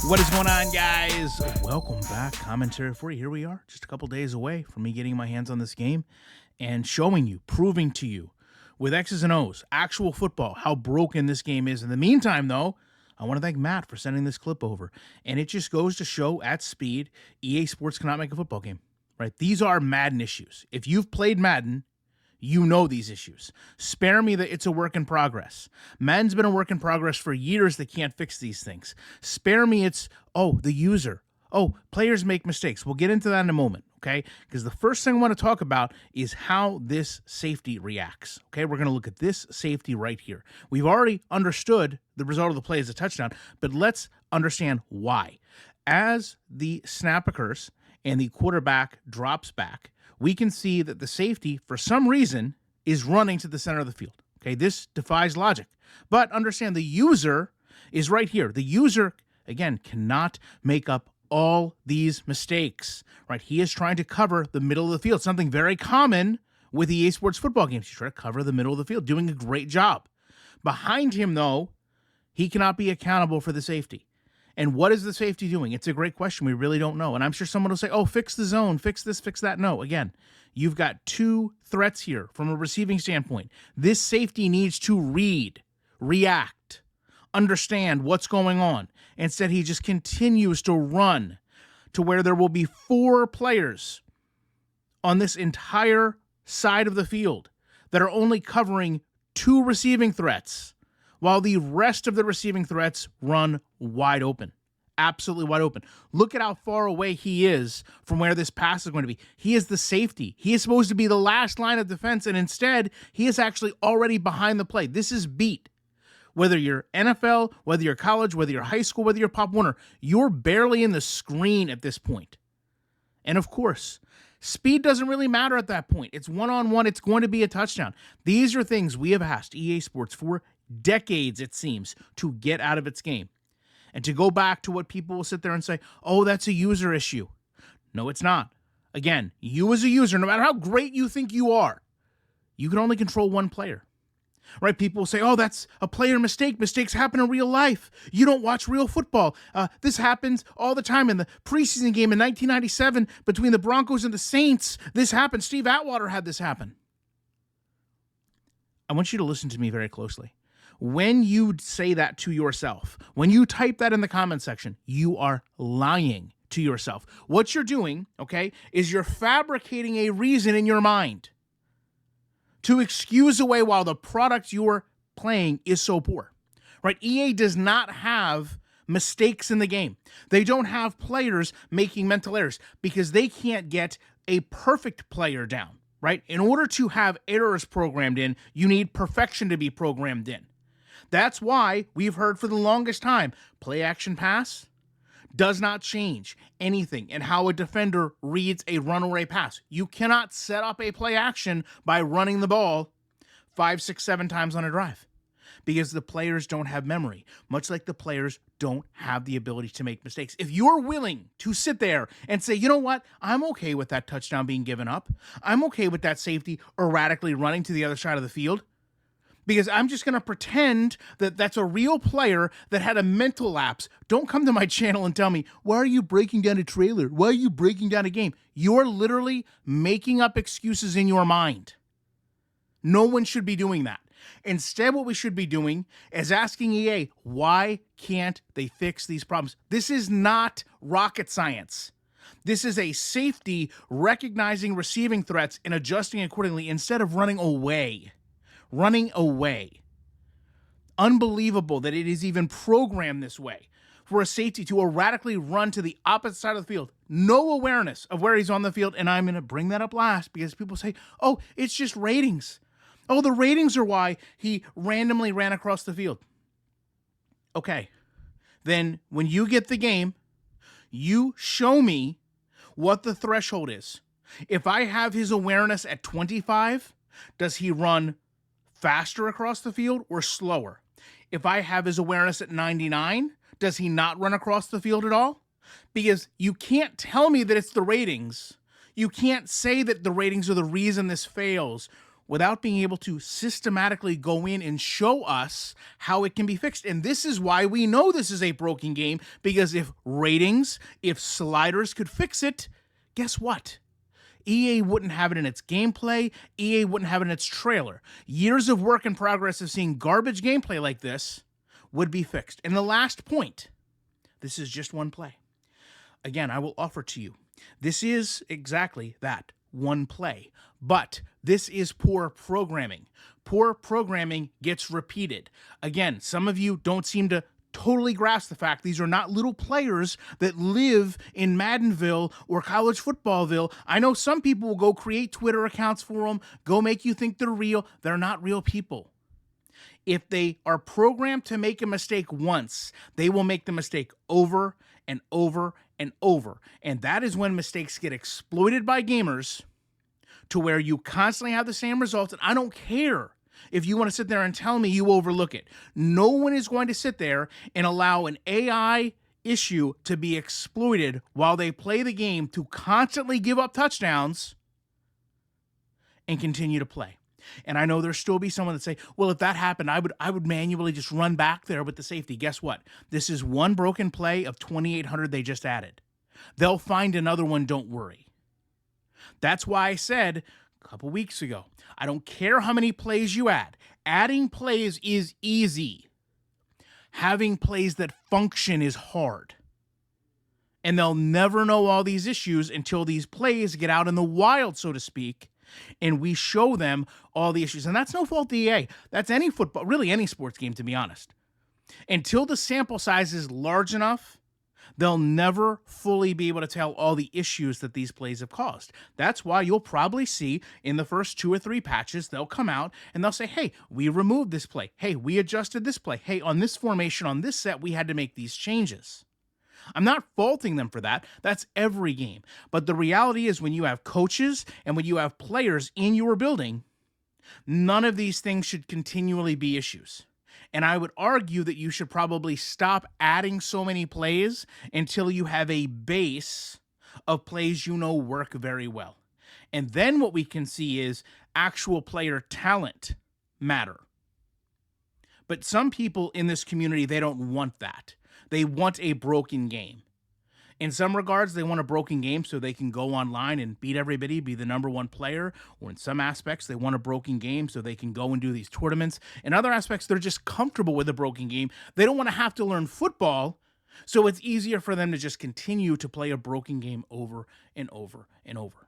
What is going on, guys? Welcome back. Commentary for you. Here we are, just a couple days away from me getting my hands on this game and showing you, proving to you with X's and O's, actual football, how broken this game is. In the meantime, though, I want to thank Matt for sending this clip over. And it just goes to show at speed, EA Sports cannot make a football game, right? These are Madden issues. If you've played Madden, you know these issues. Spare me that it's a work in progress. Madden's been a work in progress for years. They can't fix these things. Spare me it's, the user. Players make mistakes. We'll get into that in a moment, okay? Because the first thing I want to talk about is how this safety reacts, okay? We're going to look at this safety right here. We've already understood the result of the play as a touchdown, but let's understand why. As the snap occurs and the quarterback drops back, we can see that the safety, for some reason, is running to the center of the field. Okay, this defies logic. But understand, the user is right here. The user, again, cannot make up all these mistakes, right? He is trying to cover the middle of the field, something very common with EA Sports football games. He's trying to cover the middle of the field, doing a great job. Behind him, though, he cannot be accountable for the safety. And what is the safety doing? It's a great question. We really don't know. And I'm sure someone will say, fix the zone, fix this, fix that. No, again, you've got two threats here from a receiving standpoint. This safety needs to read, react, understand what's going on. Instead, he just continues to run to where there will be four players on this entire side of the field that are only covering two receiving threats, while the rest of the receiving threats run wide open. Absolutely wide open. Look at how far away he is from where this pass is going to be. He is the safety. He is supposed to be the last line of defense, and instead, he is actually already behind the play. This is beat. Whether you're NFL, whether you're college, whether you're high school, whether you're Pop Warner, you're barely in the screen at this point. And of course, speed doesn't really matter at that point. It's one-on-one. It's going to be a touchdown. These are things we have asked EA Sports for decades, it seems, to get out of its game. And to go back to what people will sit there and say, that's a user issue. No, it's not. Again, you as a user, no matter how great you think you are, you can only control one player. Right? People will say, that's a player mistake. Mistakes happen in real life. You don't watch real football. This happens all the time. In the preseason game in 1997 between the Broncos and the Saints, this happened. Steve Atwater had this happen. I want you to listen to me very closely. When you say that to yourself, when you type that in the comment section, you are lying to yourself. What you're doing, is you're fabricating a reason in your mind to excuse away while the product you're playing is so poor, right? EA does not have mistakes in the game. They don't have players making mental errors because they can't get a perfect player down, right? In order to have errors programmed in, you need perfection to be programmed in. That's why we've heard for the longest time, play action pass does not change anything in how a defender reads a run or a pass. You cannot set up a play action by running the ball 5, 6, 7 times on a drive because the players don't have memory, much like the players don't have the ability to make mistakes. If you're willing to sit there and say, you know what, I'm okay with that touchdown being given up. I'm okay with that safety erratically running to the other side of the field, because I'm just going to pretend that that's a real player that had a mental lapse. Don't come to my channel and tell me, why are you breaking down a trailer? Why are you breaking down a game? You're literally making up excuses in your mind. No one should be doing that. Instead, what we should be doing is asking EA, why can't they fix these problems? This is not rocket science. This is a safety recognizing receiving threats and adjusting accordingly instead of running away. Unbelievable that it is even programmed this way for a safety to erratically run to the opposite side of the field. No awareness of where he's on the field. And I'm going to bring that up last because people say, it's just ratings. The ratings are why he randomly ran across the field. Okay. Then when you get the game, you show me what the threshold is. If I have his awareness at 25, does he run faster across the field or slower? If I have his awareness at 99, does he not run across the field at all? Because you can't tell me that it's the ratings. You can't say that the ratings are the reason this fails without being able to systematically go in and show us how it can be fixed. And this is why we know this is a broken game, because if ratings, if sliders could fix it, guess what? EA wouldn't have it in its gameplay. EA wouldn't have it in its trailer. Years of work in progress of seeing garbage gameplay like this would be fixed. And the last point, this is just one play. Again, I will offer to you, this is exactly that, one play. But this is poor programming. Poor programming gets repeated. Again, some of you don't seem to totally grasp the fact these are not little players that live in Maddenville or College Footballville. I know some people will go create Twitter accounts for them, go make you think they're real. They're not real people. If they are programmed to make a mistake once, they will make the mistake over and over and over. And that is when mistakes get exploited by gamers to where you constantly have the same results. And I don't care if you want to sit there and tell me you overlook it. No one is going to sit there and allow an AI issue to be exploited while they play the game to constantly give up touchdowns and continue to play. And I know there'll still be someone that say, well, if that happened, I would manually just run back there with the safety. Guess what? This is one broken play of 2,800 they just added. They'll find another one, don't worry. That's why I said a couple weeks ago, I don't care how many plays you add. Adding plays is easy. Having plays that function is hard. And they'll never know all these issues until these plays get out in the wild, so to speak, and we show them all the issues. And that's no fault of EA. That's any football, really any sports game, to be honest. Until the sample size is large enough, they'll never fully be able to tell all the issues that these plays have caused. That's why you'll probably see in the first 2 or 3 patches, they'll come out and they'll say, hey, we removed this play. Hey, we adjusted this play. Hey, on this formation, on this set, we had to make these changes. I'm not faulting them for that. That's every game. But the reality is when you have coaches and when you have players in your building, none of these things should continually be issues. And I would argue that you should probably stop adding so many plays until you have a base of plays you know work very well. And then what we can see is actual player talent matter. But some people in this community, they don't want that. They want a broken game. In some regards, they want a broken game so they can go online and beat everybody, be the number one player. Or in some aspects, they want a broken game so they can go and do these tournaments. In other aspects, they're just comfortable with a broken game. They don't want to have to learn football, so it's easier for them to just continue to play a broken game over and over and over.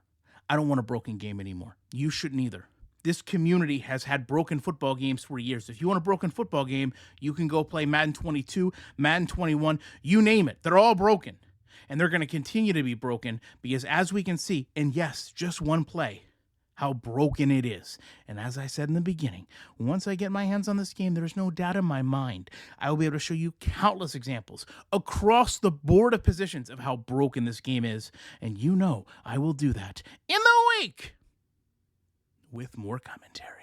I don't want a broken game anymore. You shouldn't either. This community has had broken football games for years. If you want a broken football game, you can go play Madden 22, Madden 21, you name it. They're all broken. And they're going to continue to be broken because as we can see, and yes, just one play, how broken it is. And as I said in the beginning, once I get my hands on this game, there's no doubt in my mind, I will be able to show you countless examples across the board of positions of how broken this game is. And you know I will do that in the week with more commentary.